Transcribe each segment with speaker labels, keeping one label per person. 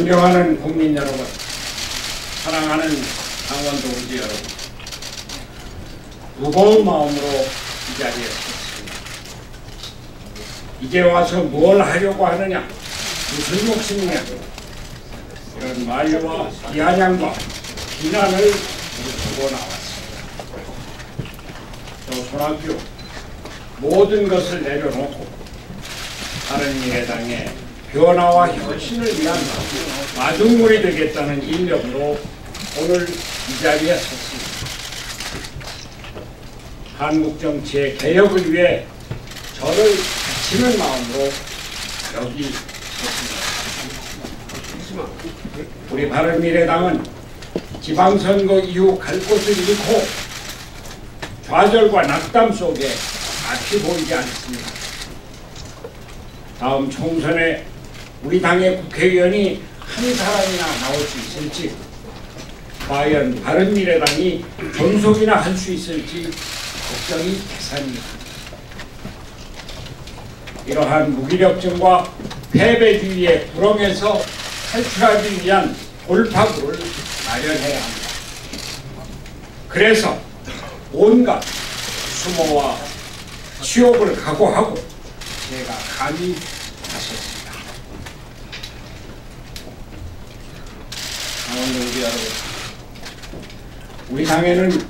Speaker 1: 존경하는 국민 여러분, 사랑하는 강원 동지 여러분, 무거운 마음으로 이 자리에 섰습니다. 이제 와서 뭘 하려고 하느냐, 무슨 욕심이냐, 이런 만류와 비아냥과 비난을 두고 나왔습니다. 또 손학규 모든 것을 내려놓고 바른미래당의 변화와 혁신을 위한 마중물이 되겠다는 일념으로 오늘 이 자리에 섰습니다. 한국 정치의 개혁을 위해 저를 바치는 마음으로 여기 섰습니다. 우리 바른미래당은 지방선거 이후 갈 곳을 잃고 좌절과 낙담 속에 앞이 보이지 않습니다. 다음 총선에 우리 당의 국회의원이 한 사람이나 나올 수 있을지, 과연 바른미래당이 존속이나 할 수 있을지 걱정이 대산입니다. 이러한 무기력증과 패배주의의 구렁에서 탈출하기 위한 돌파구를 마련해야 합니다. 그래서 온갖 수모와 치욕을 각오하고 제가 감히 나섰습니다. 강원 동지 여러분, 우리 당에는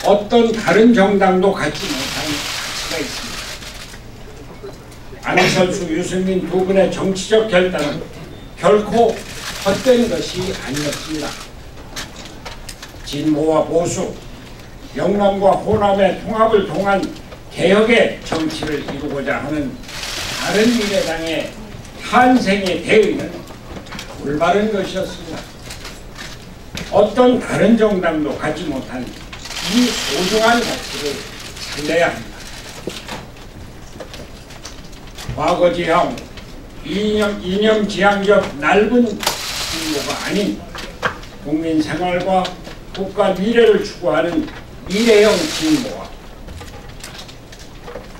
Speaker 1: 어떤 다른 정당도 갖지 못한 가치가 있습니다. 안철수, 유승민 두 분의 정치적 결단은 결코 헛된 것이 아니었습니다. 진보와 보수, 영남과 호남의 통합을 통한 개혁의 정치를 이루고자 하는 바른미래당의 탄생의 대의는 올바른 것이었습니다. 어떤 다른 정당도 갖지 못한 이 소중한 가치를 살려야 합니다. 과거지향, 이념지향적 넓은 진보가 아닌 국민 생활과 국가 미래를 추구하는 미래형 진보와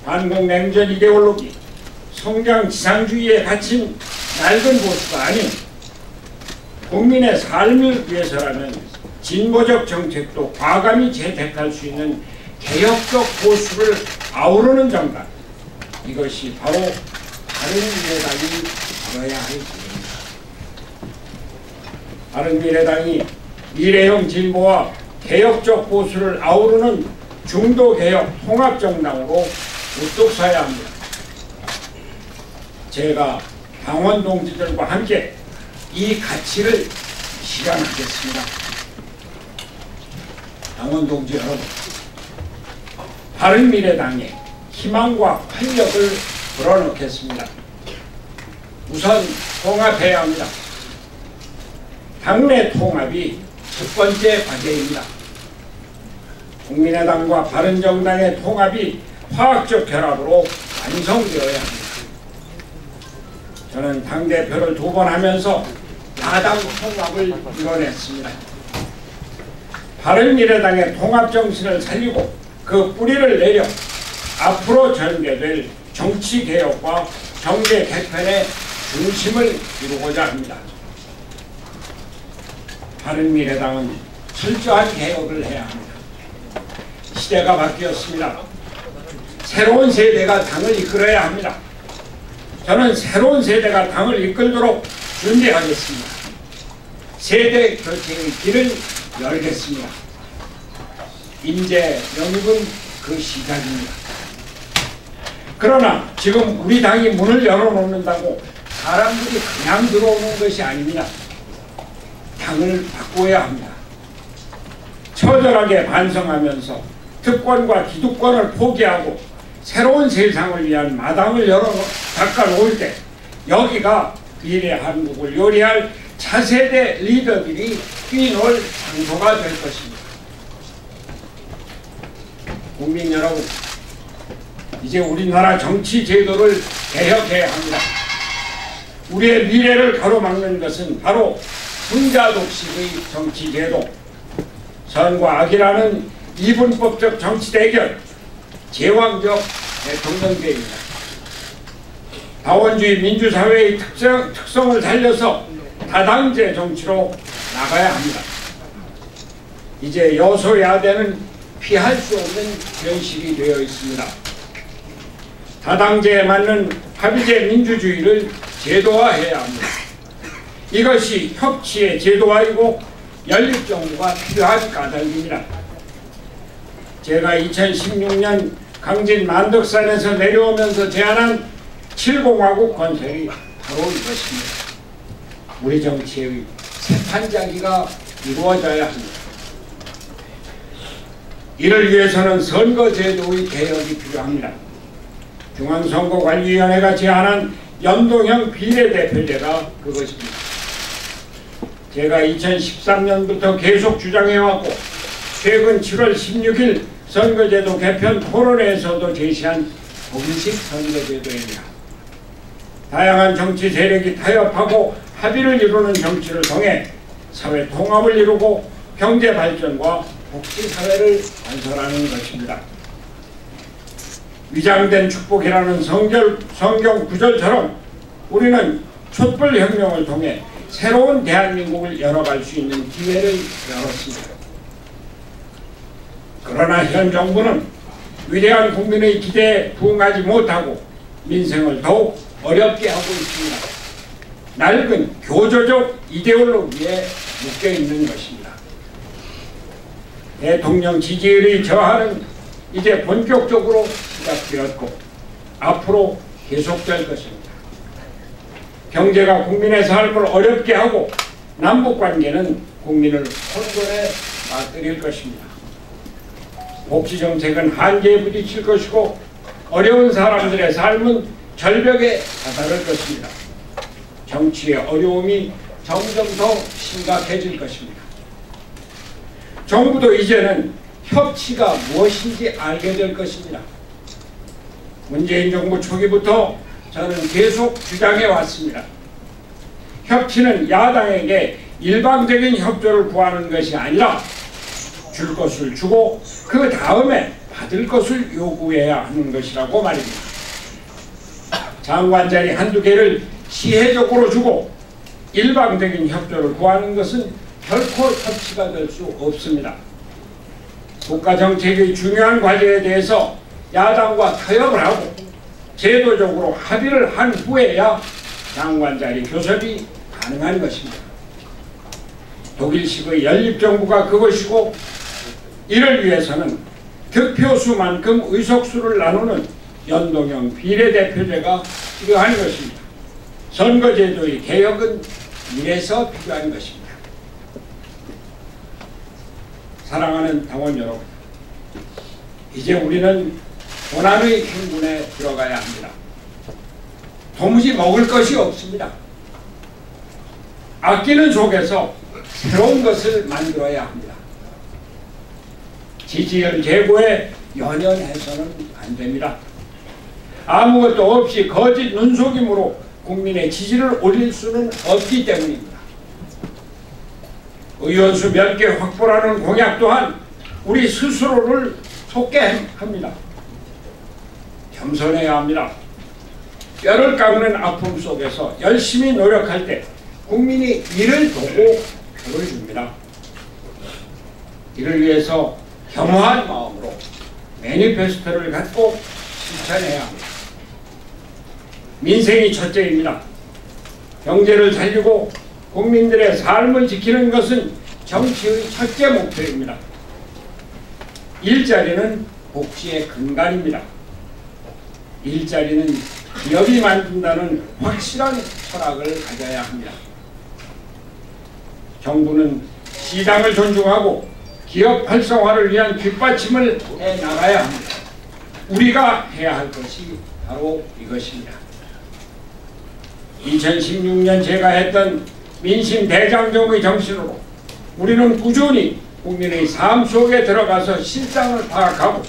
Speaker 1: 반공냉전 이데올로기, 성장지상주의에 갇힌 낡은 보수가 아닌 국민의 삶을 위해서라면 진보적 정책도 과감히 채택할 수 있는 개혁적 보수를 아우르는 정당, 이것이 바로 바른미래당이 걸어야 할 길입니다. 바른미래당이 미래형 진보와 개혁적 보수를 아우르는 중도개혁 통합정당으로 우뚝 서야 합니다. 제가 강원 동지들과 함께 이 가치를 실현하겠습니다. 강원 동지 여러분, 바른미래당에 희망과 활력을 불어넣겠습니다. 우선 통합해야 합니다. 당내 통합이 첫 번째 과제입니다. 국민의당과 바른정당의 통합이 화학적 결합으로 완성되어야 합니다. 저는 당대표를 2번 하면서 야당 통합을 이뤄냈습니다. 바른미래당의 통합정신을 살리고 그 뿌리를 내려 앞으로 전개될 정치개혁과 정계 개편의 중심을 이루고자 합니다. 바른미래당은 철저한 개혁을 해야 합니다. 시대가 바뀌었습니다. 새로운 세대가 당을 이끌어야 합니다. 저는 새로운 세대가 당을 이끌도록 준비하겠습니다. 세대 교체의 길을 열겠습니다. 인재 영입은 그 시작입니다. 그러나 지금 우리 당이 문을 열어놓는다고 사람들이 그냥 들어오는 것이 아닙니다. 당을 바꿔야 합니다. 처절하게 반성하면서 특권과 기득권을 포기하고 새로운 세상을 위한 마당을 닦아놓을 때 여기가 미래 한국을 요리할 차세대 리더들이 뛰놀 장소가 될 것입니다. 국민 여러분, 이제 우리나라 정치 제도를 개혁해야 합니다. 우리의 미래를 가로막는 것은 바로 hun자독식의 정치 제도, 선과 악이라는 이분법적 정치 대결, 제왕적 대통령제입니다. 다원주의 민주사회의 특성을 살려서 다당제 정치로 나가야 합니다. 이제 여소야대는 피할 수 없는 현실이 되어 있습니다. 다당제에 맞는 합의제 민주주의를 제도화해야 합니다. 이것이 협치의 제도화이고 연립정부가 필요한 까닭입니다. 제가 2016년 강진 만덕산에서 내려오면서 제안한 7공화국 건설이 바로 이것입니다. 우리 정치의 세판짜기가 이루어져야 합니다. 이를 위해서는 선거제도의 개혁이 필요합니다. 중앙선거관리위원회가 제안한 연동형 비례대표제가 그것입니다. 제가 2013년부터 계속 주장해왔고 최근 7월 16일 선거제도 개편 토론회에서도 제시한 공식 선거제도입니다. 다양한 정치 세력이 타협하고 합의를 이루는 정치를 통해 사회 통합을 이루고 경제 발전과 복지 사회를 건설하는 것입니다. 위장된 축복이라는 성경 구절처럼 우리는 촛불혁명을 통해 새로운 대한민국을 열어갈 수 있는 기회를 열었습니다. 그러나 현 정부는 위대한 국민의 기대에 부응하지 못하고 민생을 더욱 어렵게 하고 있습니다. 낡은 교조적 이데올로기에 묶여있는 것입니다. 대통령 지지율의 저하는 이제 본격적으로 시작되었고 앞으로 계속될 것입니다. 경제가 국민의 삶을 어렵게 하고 남북관계는 국민을 혼돈에 빠뜨릴 것입니다. 복지정책은 한계에 부딪힐 것이고 어려운 사람들의 삶은 절벽에 다다를 것입니다. 정치의 어려움이 점점 더 심각해질 것입니다. 정부도 이제는 협치가 무엇인지 알게 될 것입니다. 문재인 정부 초기부터 저는 계속 주장해 왔습니다. 협치는 야당에게 일방적인 협조를 구하는 것이 아니라 줄 것을 주고 그 다음에 받을 것을 요구해야 하는 것이라고 말입니다. 장관 자리 한두 개를 시혜적으로 주고 일방적인 협조를 구하는 것은 결코 협치가 될 수 없습니다. 국가정책의 중요한 과제에 대해서 야당과 타협을 하고 제도적으로 합의를 한 후에야 장관 자리 교섭이 가능한 것입니다. 독일식의 연립정부가 그것이고 이를 위해서는 득표수만큼 의석수를 나누는 연동형 비례대표제가 필요한 것입니다. 선거제도의 개혁은 이래서 필요한 것입니다. 사랑하는 당원 여러분, 이제 우리는 고난의 행군에 들어가야 합니다. 도무지 먹을 것이 없습니다. 아끼는 속에서 새로운 것을 만들어야 합니다. 지지율 제고에 연연해서는 안 됩니다. 아무것도 없이 거짓 눈속임으로 국민의 지지를 올릴 수는 없기 때문입니다. 의원수 몇 개 확보라는 공약 또한 우리 스스로를 속게 합니다. 겸손해야 합니다. 뼈를 깎는 아픔 속에서 열심히 노력할 때 국민이 이를 보고 표를 줍니다. 이를 위해서 겸허한 마음으로 매니페스토를 갖고 실천해야 합니다. 민생이 첫째입니다. 경제를 살리고 국민들의 삶을 지키는 것은 정치의 첫째 목표입니다. 일자리는 복지의 근간입니다. 일자리는 기업이 만든다는 확실한 철학을 가져야 합니다. 정부는 시장을 존중하고 기업 활성화를 위한 뒷받침을 해나가야 합니다. 우리가 해야 할 것이 바로 이것입니다. 2016년 제가 했던 민심 대장정의 정신으로 우리는 꾸준히 국민의 삶 속에 들어가서 실상을 파악하고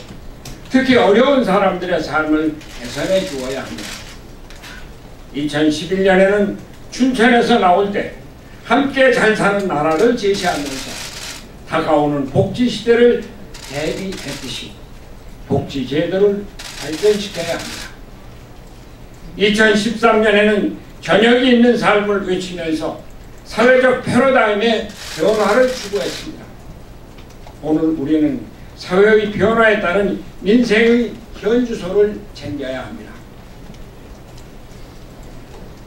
Speaker 1: 특히 어려운 사람들의 삶을 개선해 주어야 합니다. 2011년에는 춘천에서 나올 때 함께 잘 사는 나라를 제시하면서 다가오는 복지 시대를 대비했듯이 복지 제도를 발전시켜야 합니다. 2013년에는 저녁이 있는 삶을 외치면서 사회적 패러다임의 변화를 추구했습니다. 오늘 우리는 사회의 변화에 따른 민생의 현주소를 챙겨야 합니다.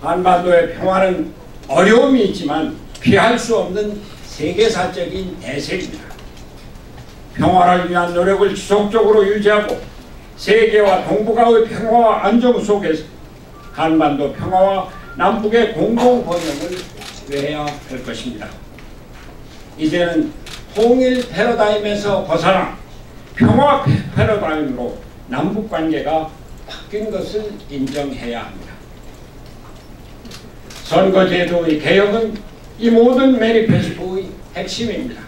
Speaker 1: 한반도의 평화는 어려움이 있지만 피할 수 없는 세계사적인 대세입니다. 평화를 위한 노력을 지속적으로 유지하고 세계와 동북아의 평화와 안정 속에서 한반도 평화와 남북의 공동 번영을 외해야 할 것입니다. 이제는 통일 패러다임에서 벗어나 평화 패러다임으로 남북관계가 바뀐 것을 인정해야 합니다. 선거제도의 개혁은 이 모든 매니페스토의 핵심입니다.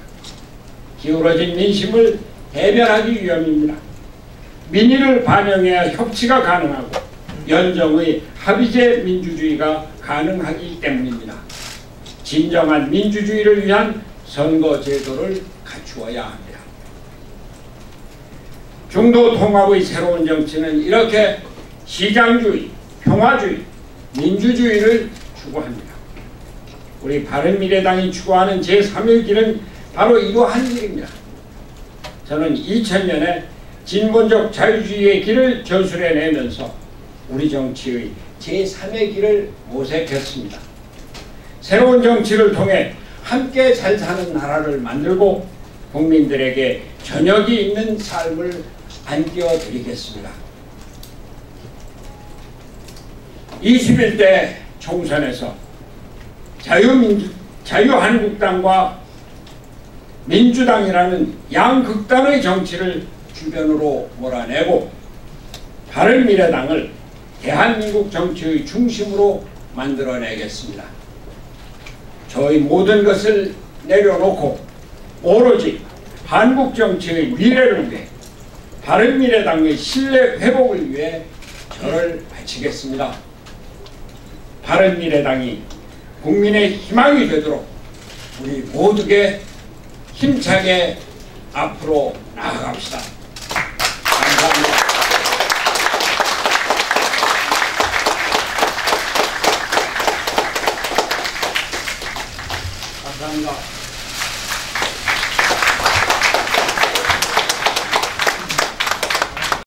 Speaker 1: 기울어진 민심을 대변하기 위함입니다. 민의를 반영해야 협치가 가능하고 연정의 합의제 민주주의가 가능하기 때문입니다. 진정한 민주주의를 위한 선거제도를 갖추어야 합니다. 중도 통합의 새로운 정치는 이렇게 시장주의, 평화주의, 민주주의를 추구합니다. 우리 바른미래당이 추구하는 제3의 길은 바로 이러한 길입니다. 저는 2000년에 진보적 자유주의의 길을 전술해내면서 우리 정치의 제3의 길을 모색했습니다. 새로운 정치를 통해 함께 잘 사는 나라를 만들고 국민들에게 저녁이 있는 삶을 안겨드리겠습니다. 21대 총선에서 자유한국당과 민주당이라는 양극단의 정치를 주변으로 몰아내고 바른미래당을 대한민국 정치의 중심으로 만들어내겠습니다. 저희 모든 것을 내려놓고 오로지 한국 정치의 미래를 위해 바른미래당의 신뢰 회복을 위해 저를 바치겠습니다. 바른미래당이 국민의 희망이 되도록 우리 모두게 힘차게 앞으로 나아갑시다.